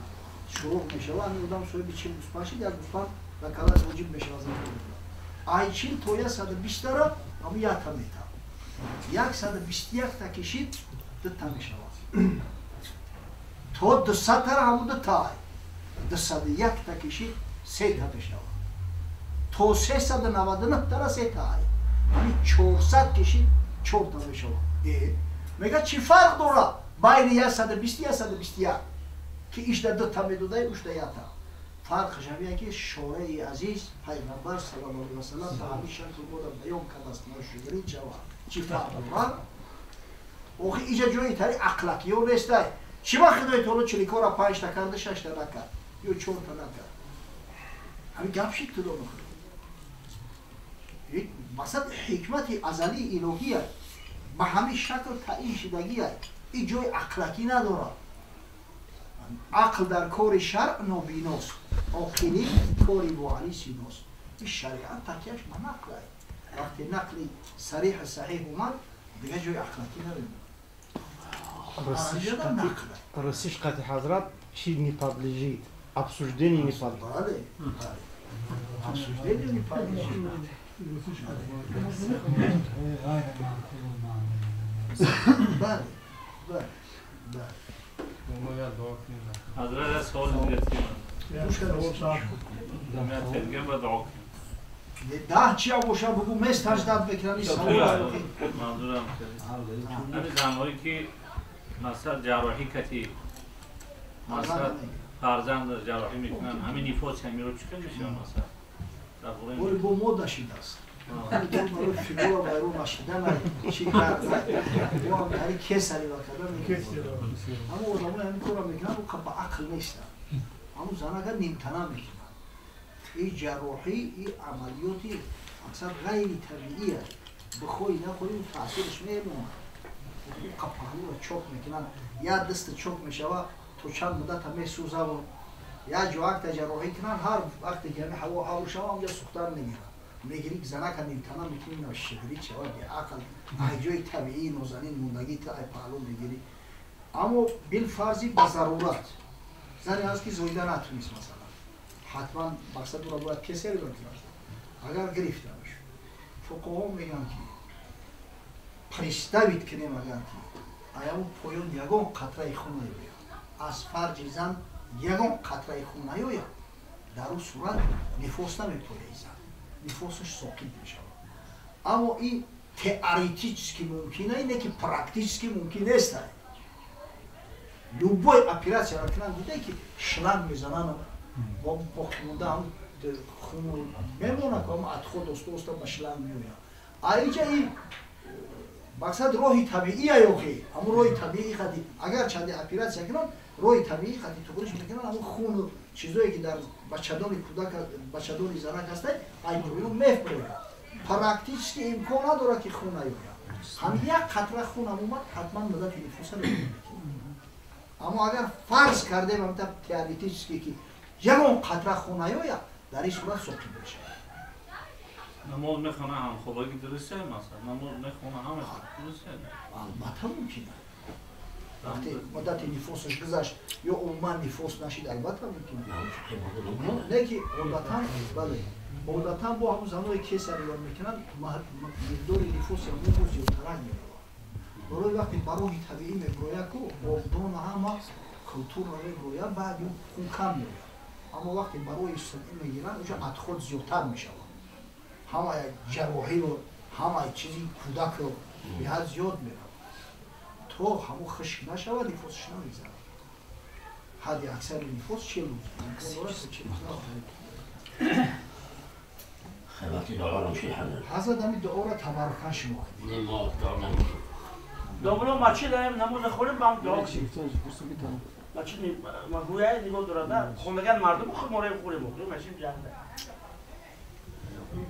Speaker 1: شروع میشه و میگم سوی 40 گوسفند شد یک گوسفند و کلا توجیب میشه از این ای 40 تویا 120 را اما یک تا میتا 121 تا کشید 2 تا میشه تو 200 تا همون 2 تا 201 تا کشید 3 تا میشه تو 399 تا 3 تا همین 400 کشید 4 تا میشه میگه چی فرق داره بین 120 121 که ایش در 2 تا میدوده اوش در 1 تا فرق شبیه که شوره عزیز پیغمبر صلی الله علیه و سلم تا همین شکل بودن بیان کرد است نشگری جواب چی فرق داره اوخی ایجا جوی تری اقلکی و رسته چی وقت خدای تو رو چلیکو را 5 تا کرده 6 تا نکرد یا 4 تا نکرد همین گپ شید تو دو بخوری مقصد حکمت ازلی الهیه به همین شکل تعیین شدگیه این جای اقلکی نداره عقل در کار شرع نابیناست عاقلی کاری بوعلی سیناست این شریعت تکیهش به نقله وقتی نقلی صریح صحیح اومد دیگه جای اقلکی نداره
Speaker 4: رسیش قطع حضرت چی نیپابلیجی обсуждение نیپابلیجی
Speaker 1: بله обсуждение نیپابلیجی بله بله
Speaker 8: حضرت از سوال میرسیم ترگم و دعا کنیم
Speaker 1: 10 چی باشه بگو مثل تجدد بکنم این سوال
Speaker 8: منظورم همین زنهایی که مثلا جراحی کتی مثلا فرزند جراحی میکنن همین نفاس همی رو چکن میشه مثلا
Speaker 1: ولی با ما داشید است دو فیگور بایرون نشیدن چی کرد و هم هری کسری وکردن اما آدمون همین کار میکنن و با عقل نیستن اما زن اگر نیمتنه میکنن این جراحی این عملیاتی اکثر غیر طبیعیه بخوی نخوری و تاثیرش میمونه قپهلو رو چوک میکنن یا دست چوک میشوه تو چند مدت همه سوزه و یا جو وقت جراحی کنن هر وقتی که همه هوا آور شوه همجا سختر نمیرن میگیری که زنک هم نیمتنه میکنی نوشگری چه وقت عقل جای طبیعی نازنین موندگی تا ای پهلو میگیری اما بالفرضی به ضرورت زنی هست که زویده نتونیست مثلا حتما مقصد رو باید کسی رو بکنید اگر گرفته باشه فقها میگن که پریستوید کنیم اگر که آیا اون پایون یگان قطره خون نیوید از فرج زن یگان قطره خون نیوید در اون صورت نفاس نمیپوید زن نفاسش ساقط میشه اما این تئوریتیچ که ممکنه اینه که پرکتیچ که ممکن نیست любой операция را کنن دیده که شلنگ میزنن با خونده هم خون میمونه که هم ادخود دوست با شلنگ میوید اینجا این مقصد روحی طبیعی یوخی اما روحی طبیعی خدی اگر چند اپراسیون کنن روحی طبیعی خدی توش میکنن اما خون چیزایی که در بچه‌دان کودک بچه‌دان زنک هست ای پرویو میفروه پرکتیچ که امکان نداره که خون نیوید هم یک قطره خون هم اومد حتما مدت نفوس رو اما اگر فرض کرده من تا تئوریتیچ که یگان قطره خون نیوید در این صورت سقوط میشه
Speaker 8: نماز میخونه هم خوبایی درسته مثلا نماز میخونه هم درسته
Speaker 1: البته ممکنه وقتی مدت نفوسش گذشت یا عموما نفوس نشید البته ممکنه نه که عادتا بله عادتا با همون زنهای که سریع میکنن مقدار نفوس یا نفوس زیادتر میره برای وقتی برای طبیعی میگوید که آبدان همه کلتور رو میگوید بعد خون کم میره اما وقتی برای صنعی میگیرن اونجا ادخود زیادتر میشه همه جراحی رو همه چیزی کودک رو به حد زیاد میره تو همون خشک نشود نفوسش نمیگذره حدی اکثر نفوس 40 روز
Speaker 2: خیلی دعا رو میشه
Speaker 1: حضرت همین دعا رو تبرکن شما
Speaker 2: نماز دعا نمیشه
Speaker 9: دوباره مچی داریم نماز خوریم با هم دعا کنیم مچی مگویه نگاه دارده خوندگان مردم خود مورای خوریم بکنیم مچیم جنده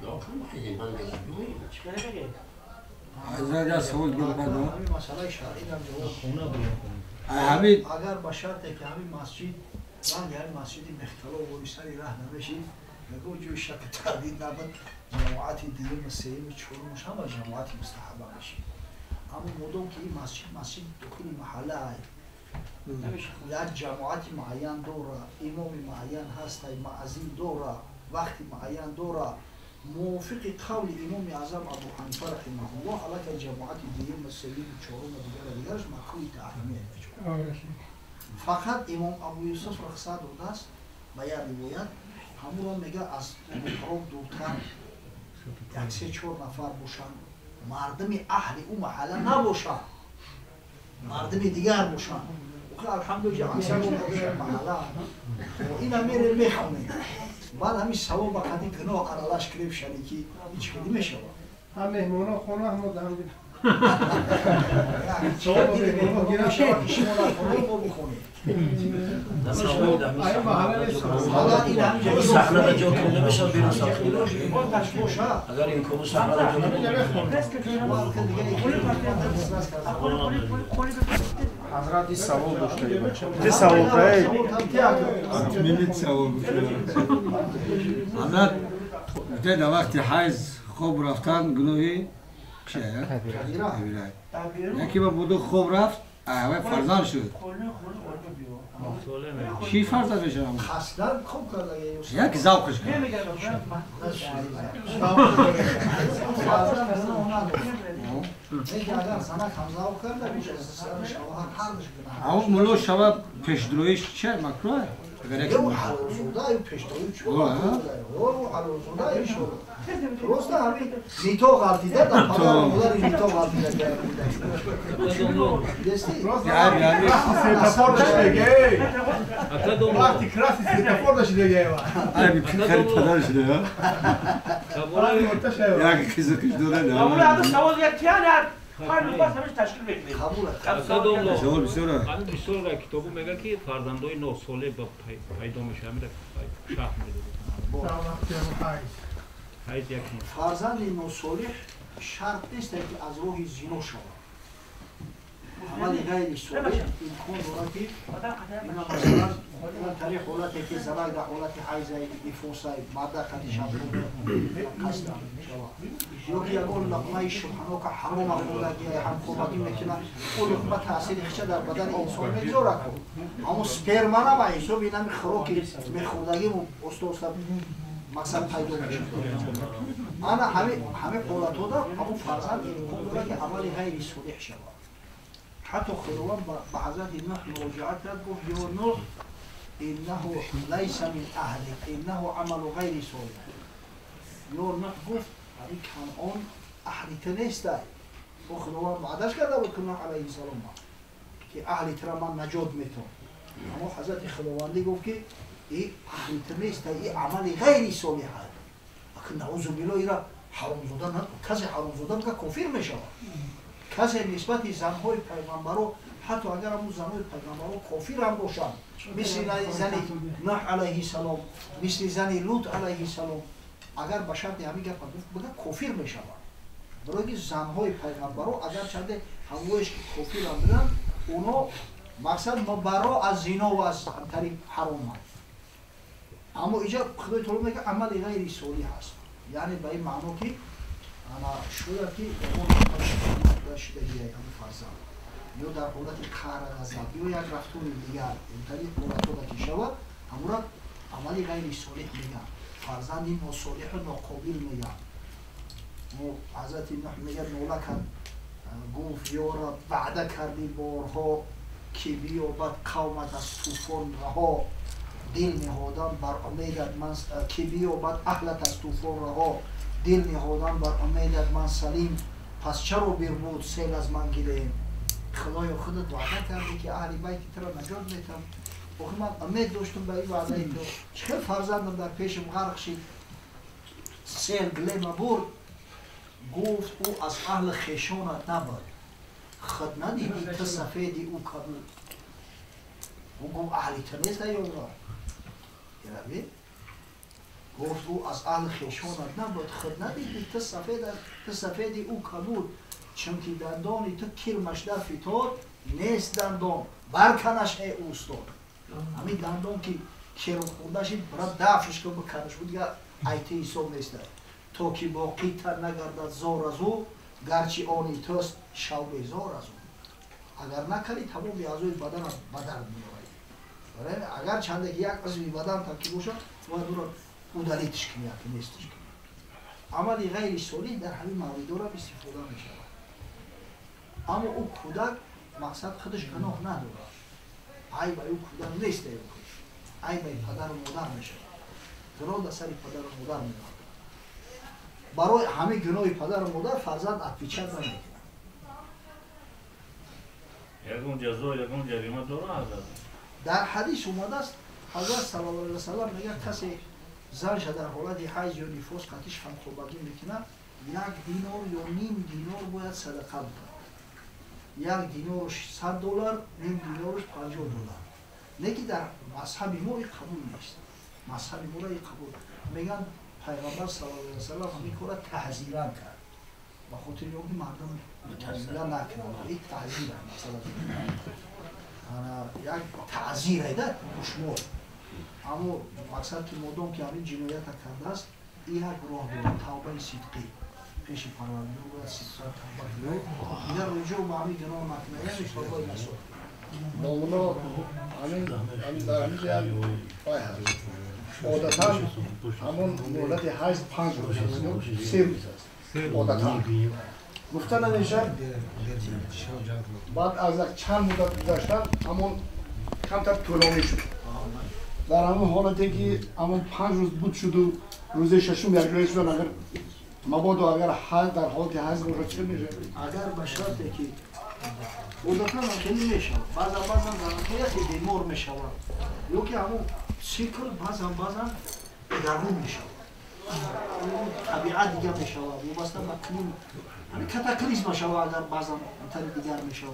Speaker 2: دعا کنیم خیلی من بگیم
Speaker 9: چی کنه بگه؟
Speaker 10: حضرت از سوال گفت
Speaker 1: همین مسئله شرعی هم جواب
Speaker 10: همین
Speaker 1: اگر با شرطه که همین مسجد من در مسجدی مختلف و سری راه نمیشید نگو جوی شک تردید نبود جماعتی دیگه سیم چهارمش هم جماعتی مستحبه بشید اما مدام که این مسجد داخل محله یک جماعت معین داره، امام معین هست، معزین داره، وقت معین داره، موافق قول امام اعظم ابو حنیفه رحمه الله، حالا که جماعت دیگه مسلم چهارم دیگرش مکروه تحریمی است. فقط امام ابو یوسف رخصت داده است به یک روایت، همون میگه از محراب دورتر یک سه چهار نفر باشن، مردم اهل او محله نباشن، مردم دیگر باشن. الحمدلله اکثر محله این میره میخونه، بعد همین ثواب قدی گناه علاش کریم شنی که هیچ کدی میشه.
Speaker 3: هم مهمونا خونه هم دارم دید.
Speaker 1: ثواب مهمونا گیرم شما که شما را خونه ما بخونید.
Speaker 3: آیا محله نیست؟
Speaker 1: حالا این همین
Speaker 7: صحنه را جا کنده بشه بیرون ساخته
Speaker 1: ما تشبوش ها.
Speaker 7: اگر این کمو صحنه را جا
Speaker 4: حضرت این سوال داشته بچه این سوال رای
Speaker 10: ملت سوال حضرت بوده در وقت حیض خوب رفتن گناهی چه؟ یکی با بوده خوب رفت اوه فرزان شد چی فرزان بشه؟
Speaker 1: خستن خوب کرده
Speaker 10: یک زوقش کرد اما ملو شباب پیشدرویش چه مکروه؟
Speaker 1: او حلال زوده او پیشدروی چه؟ او حلال زوده ایشو درست همین نیتو غلطیده در پدر مادر نیتو غلطیده
Speaker 3: یعنی سیتافوردش دیگه وقتی کراسی سیتافوردش دیگه
Speaker 10: ای خیلی پدرش دیگه یک کسی کش دوره نه
Speaker 9: اول هذا سوال یک تیانه خیلی باز همش تشکیل میکنیم
Speaker 1: قبول
Speaker 10: سوال بسیاره
Speaker 8: بسیار را کتابو میگه که فرزندای 9 ساله با پیدا میشه میره شاه میده حیث یک
Speaker 1: فرزند 9 ساله شرط نیست که از راه زنا شود. عمل غیر صالح امکان دارد که اینا مثلا طریق حالتی که زنک در حالت حیض نفاس مدرک شب قصد یا که اگر لقمه شبهناک حرام خودگی همخوابگی میکنه اون لقمه تاثیر خیشه در بدن انسان میگذاره کن اما سپرم نه با حساب این همی خوراکی میخوردگی استا مقصد پیدا میشه. انا همه قولت ها دارم اما فرزند امکان دارد که عمل غیر صالح شود. حتی خیروان به حضرت نوح مراجعت کرد گفت یا نوح انه لیس من اهلک انه عمل غیر صالح. یا نوح گفت این کنعان اهلیت نیست. و خیروان بعدش کرده بود که نوح علیه السلام که اهلیت را من نجات میتون. اما حضرت خیروانی گفت که این اهلیت نیست، این عمل غیر صالح است. اکنون نعوذ بالله ایرا حرام زاده نه، کسی حرام زاده که کافر میشه. کسی نسبت زنهای پیغمبرو حتی اگر همون زنهای پیغمبرو کافر هم باشن مثل زن نوح علیه السلام مثل زن لوط علیه السلام اگر به شرط همین گپ بگه کافر میشن. برای که زنهای پیغمبرو اگر چنده همویش کافر هم بدن اونا مقصد مبرا از زنا و از طریق حرام هست. اما اینجا خدای تعالی میگه عمل غیر صالح هست، یعنی به این معنا که انا شاید که اون داشته دیگه هم فرزند یا در حالت قهر غضب یا یک رفتار دیگر اینطوری حالت که شود همون عملی غیر صالح میگن، فرزندی ناصالح و ناقابل میگن. و حضرت نوح میگه نوله کرد گفت یا رب وعده کردی بارها که بیابد قومت از طوفان رها، دل نهادن بر امیدت من که بیابد اهلت از طوفان رها، دل نهادن بر امیدت من سلیم، پس چرا بربود سیل از من گیریم. خدایا خودت وعده کردی که اهل بیت تو را نجات میتم. آخه من امید داشتم به این وعده تو. چه فرزندم در پیشم غرق شد سیل گلیم برد. گفت او از اهل خیشانت نبود، خود ندیدی تو سفیدی او کبود. او گفت اهلی تو نیست یا را گفت او از اهل خیشانت نبود، خود ندیدی تو سفیدی او کبود. چونکه دندانی تو کرمش در فتاد نیست دندان برکنش ای اوستاد. همین دندان که کرم خوندهش برای دفعش که بکنش بود دیگه ایتی حساب نیست تا که باقی تر نگردد زار از او، گرچه آنی توست شوق زار از او. اگر نکنی تمام اعضای بدن بدن می‌آید. اگر چند یک عضو بدن تکی باشه و دور مدلیتش کنی که نیستش کنی. عمل غیر صالح در همین موارد را استفاده می‌شود. اما او کودک مقصد خودش گناه نداره. ای به او کودک نیست ای به پدر و مادر میشه. گناه در سر پدر و مادر میاد. برای همه گناه پدر و مادر فرزند اتفیچت نمیکنه.
Speaker 8: یکم جزا یکم جریمه داره حضرت.
Speaker 1: در حدیث اومده است حضرت صلی الله علیه و سلم میگه کسی زنش در حالت حیض یا نفاس قطعش خانخوابگی میکنه 1 دینار یا نیم دینار باید صدقه بده. 1 دینارش $100 نیم دینارش $50. نه که در مذهب ما این قبول نیست. مذهب ما را قبول میگن پیغمبر صلی الله علیه و سلم همین کار تحذیرا کرد. با خاطر اینکه مردم متأثر نکنند. این تحذیر است مثلا. یک تعذیر ایده دشمن. اما مقصد که مردم که همین جنایت کرده است این یک راه داره توبه صدقی. پیش پروردگار باید صدقا توبه کنه. دیگر رجوع به همین گناه نکنه یعنی توبه نسوه.
Speaker 3: مولا همین در همین جای پای هست. عادتا همون مولد حیض 5 روز است. 3 روز است. عادتا. گفتن نمیشه بعد از چند مدت گذشتن همون کمتر طولانی شد. در همون حالتی که همون 5 روز بود شد و روز ششم یک جایی شد اگر مبادا اگر حال در حالت حیض باشه چه میشه؟
Speaker 1: اگر به شرطی که عادتا ممکن میشه بعضا در حالت بیمار میشه یا که همون سیکل بعضا دوام میشه طبیعت دیگر میشه وابسته به کنون همین کاتاکلیزم میشه اگر بعضا طریق دیگر میشه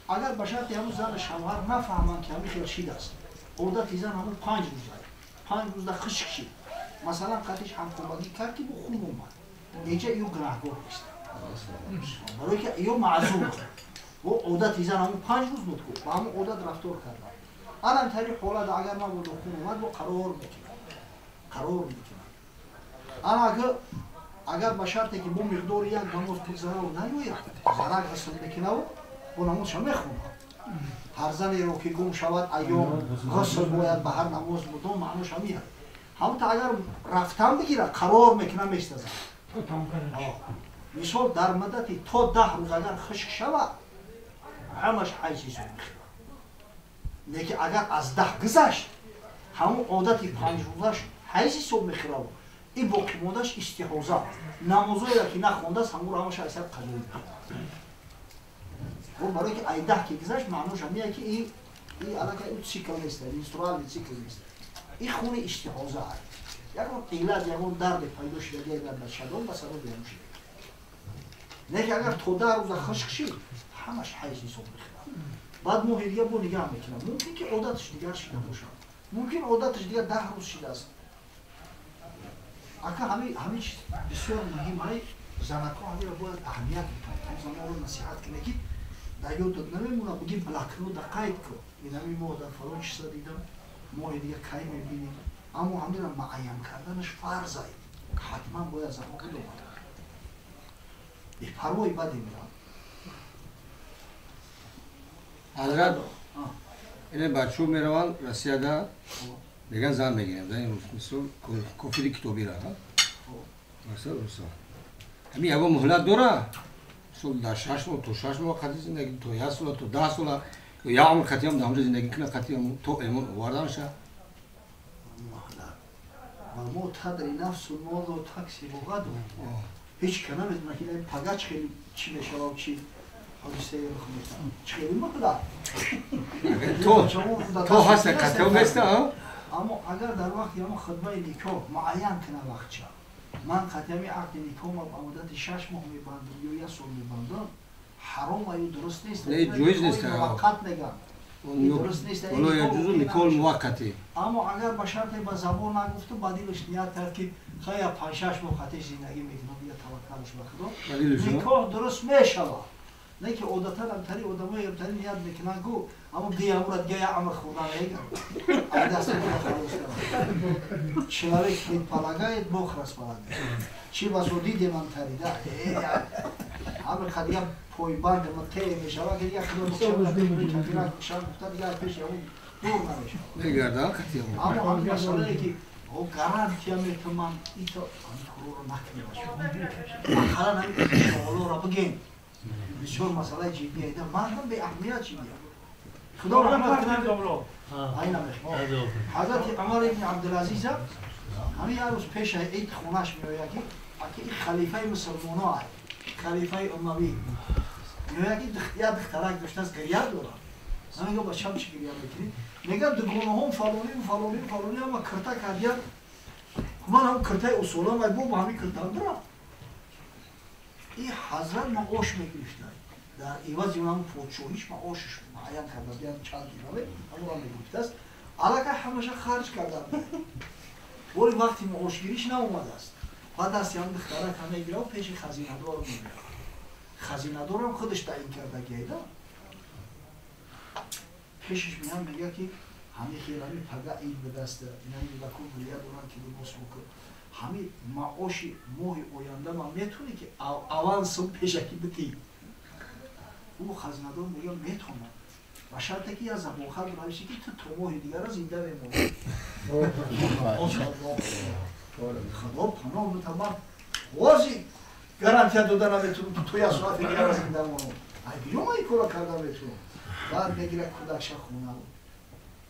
Speaker 1: اگر به شرطی همون زن شوهر نفهمن که همین خیلی شید است عادت زن همون 5 روز است 5 روز در خشک شید مثلا قطعش همخوابگی کرد که با خون اومد اینجا ایو گناهگار نیست برای که ایو معذور و عادت زن همون 5 روز بود که با همون عادت رفتار کرد الان طریق حالت اگر ما بود خون اومد با قرار میکنه اگر به شرطی که با مقدار یک نماز پول ضرر نیوید ضرر حاصل میکنه و با نمازش میخونه هر زنی رو که گم شود ایام غسل باید به هر نماز مدام معنوش همیه همون تا اگر رفتن بگیره قرار میکنه میستازه مثال در مدتی تا 10 روز اگر خشک شود همش حیثی سو میخوره لیکن اگر از 10 گذشت همون عادتی 5 روزش حیثی سو میخوره این باقی موندهش استحاضه نمازایی که نخونده است همون رو همش اثر قلیل میخوره و برای که ای 10 که گذشت معنوش همیه که این علاقه این سیکل نیست اینسترال سیکل نیست این خون استحاضه هست یکون قیلت یکون درد پیدا شده دیگر در شدان بسر رو بیانو شده نه که اگر تو 10 روز خشک شید همش حیثی صبح بخیرم بعد ما هدیه با نگاه میکنم ممکن که عادتش دیگر شده باشه ممکن عادتش دیگر 10 روز شده است اگر همه چیز بسیار مهم های زنکا همه را باید اهمیت میکنه زنها رو نصیحت کنه که در یاد داد نمیمونه بگیم بلک رو در قید کن این همین ما در فلان چیزا دیدم ما دیگه کی میبینیم اما همین را معین کردنش فرض است حتما باید زنها بدونن این پروای بدی میرم
Speaker 10: حضرت این بچه‌ها میروند رسیده میگن زن میگیریم زن مثل کافی کتابی را مثلا همین یه مهلت داره سال در 6 ماه تو 6 ماه قطعی زندگی تو 1 سال تو 10 سال یا عمر قطعی هم در زندگی کنه قطعی تو ایمان وارد شه
Speaker 1: ما تدری نفس و ماذا و تاکسی بغد هیچ کنه میدونه که این پگاچ خیلی چی میشه و چی حادثه میخونه خیلی مقدار
Speaker 10: تو هست قطعی نیست
Speaker 1: اما اگر در وقت یا خدمه نیکو معین کنه وقت چه من قطعی عقد نیکو ما با مدت 6 ماه میبندم یا 1 سال میبندم حرام ایو درست نیست
Speaker 10: نه جایز نیست
Speaker 1: موقت میگم درست نیست
Speaker 10: اونو یجوز نیکول موقتی
Speaker 1: اما اگر به شرط با زبان نگفته بعدیش نیت کرد که خیلی 5-6 ماه قطعی زندگی میکنم یا توکلش بخدا نیکو درست میشود نه که عادتا همتری آدمای همتری نیت میکنن گو اما دیامورت گیا عمر خوردن ایگا دست خلاص کنم چلاری که پلاگایت بخرس پلاگایت چی بازودی دیمان تریده همه خدیم پایبند مته میشود که دیگه خدا بخشم بخشم گفته دیگه پیش اون دور نمیشه.
Speaker 10: نگردن خطی هم.
Speaker 1: اما همین مسئله که او گارانتیا میتونم ایتو آن کورو نکنیم. آخرا نمیشه شغل را بگیم. بسیار مسئله جدیه. ده مردم به اهمیت چیه؟ خدا رحمت کنه. آینه میخوام. حضرت عمر ابن عبدالعزیز همین روز پیش عید خونش میآید که این خلیفه مسلمان‌ها است. خلیفه اموی میگه که یا دخترک داشته از گریه دارم. من میگم بچه‌م چی گریه میکنی؟ میگه دگونه هم فلانی اما کرتا کردیم. من هم کرتای اصولا و با همین کرتا دارم. این حضرت ما آش میگرفتن. در ایواز اونم پادشاهیش ما آشش معین کرده بیان چند دیواره اما را میگرفته است. علاقه همشه خرج کردم. ولی وقتی ما آشگیریش ناومده است. بعد از هم دخترک همه گیره و پیش خزینه‌دار میبره. خزینه‌دار هم خودش تعیین کرده گیده. پیشش میان میگه که همه خیلی پگه عید به دسته اینایی با کل بلیه دوران که درست بکن همه معاش ماه آینده ما میتونی که اوانسو پیشکی بدی او خزینه‌دار میگه میتونم و شرطی که از ابوخر بنویسی که تو ماه دیگر را زنده بمونی خدا پناه متمام وازی گارانتیا دادن نمیتونم توی اصلاف دیگر را زنده بمونم ای بیرون ای کارا کردن میتونم بعد میگیره کودکش خونه بود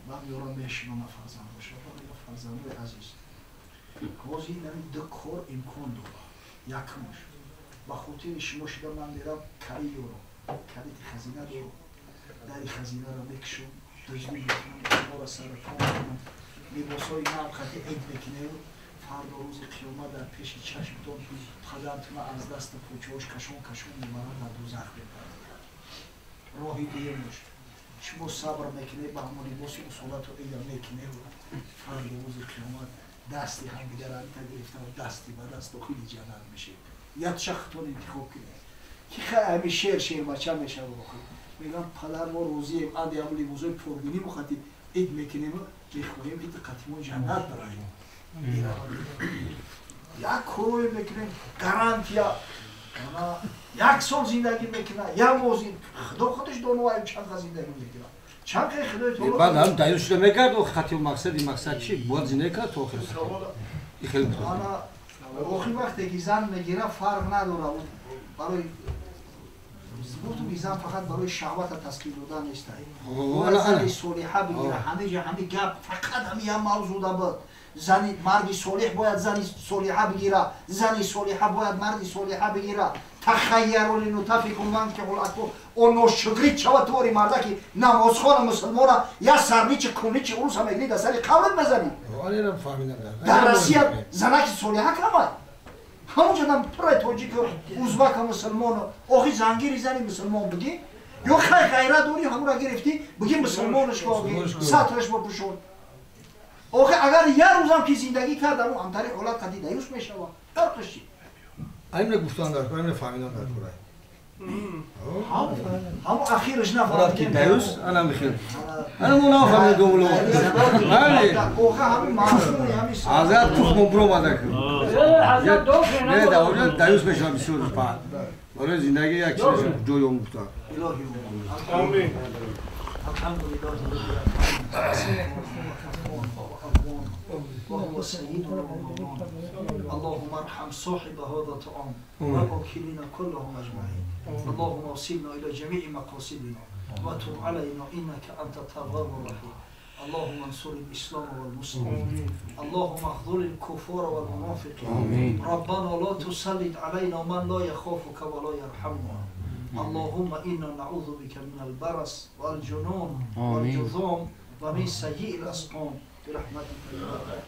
Speaker 1: من یورا میشنم فرزند باشه یا فرزند عزیز گوزی نمی دو کار امکان داره یکمش با خاطر شما شده من میرم کاری یورو کاری خزینه دارم داری خزینه را میکشم دزدی میکنم شما را سر پا میکنم لباسای نو خطی عید بکنه فردا روز قیامت در پیش چشمتون خدمتون از دست پوچهاش کشون میبرن در دوزخ ببرن راهی دیمش شما صبر میکنه با همون لباسی اصولات رو ایده میکنه فردا روز قیامت دستی هم دیگر را گرفته و دستی به دست و خیلی جلال میشه یک شختون انتخاب کنه که خیلی شیر بچه میشه رو بخواه میگم پدر ما روزیم اندی هم لباسای پربینی مخاطب اید میکنیم میخواهیم اید قطیمون جنت برایم یک کروی میکنیم گارانتیا یک سال زندگی میکنه یا موزین خدا خودش دونوایی چند خواهد زندگی میکنه چند خیلی خدای تو
Speaker 10: بعد هم دایو شده میکرد و خطی و مقصد چی؟ باید زندگی کرد تو آخر این خیلی میتونه
Speaker 1: آخی وقتی که زن میگیره فرق نداره برای زن فقط برای شهوت تسکیل دادن نیست باید زنی صالحه بگیره همه جا همه گپ فقط همه موضوع بود زنی مردی صالح باید زنی صالحه بگیره زنی صالحه باید مردی صالحه بگیره تخیروا لنطفئ من که الاکبر اون نوشگری چه طوری مرده که نمازخوان مسلمان یا سرنی چه کنی چه اون سمیگلی در سر قبرت بزنی در روسیه زنک صالحه کمه همونجا دم پرای توجیه که ازبک مسلمان آخی زنگیری زنی مسلمان بگی یا خیلی غیره دوری همون را گرفتی بگی مسلمانش باقی سطرش بپوشون آخه اگر یه روزم که زندگی کرد در اون همتری حالت قدی دیوش میشه و فرقش چی؟
Speaker 10: اینه گفتان در کنه اینه فهمیدن در کنه
Speaker 1: همون اخیرش نفهمید
Speaker 10: که دیوش انا میخیر انا مونا فهمید دوملو بله
Speaker 1: آخه همون معصومی همین
Speaker 10: حضرت توخ مبرو ماده کرد
Speaker 9: حضرت دوخه
Speaker 10: نه داوجه دیوش میشه بسیار پا ولی زندگی یک چیز جوی اون گفتن
Speaker 1: آمین الحمدلله وهو سيدنا ومولانا اللهم ارحم صاحب هذا الطعام ووكيلنا كلهم اجمعين اللهم وصلنا الى جميع مقاصدنا وتب علينا انك انت التواب الرحيم اللهم انصر الاسلام والمسلمين اللهم اخذل الكفار والمنافقين ربنا لا تسلط علينا من لا يخافك ولا يرحمنا اللهم انا نعوذ بك من البرص والجنون والجذام ومن سيء الاسقام برحمتك يا رب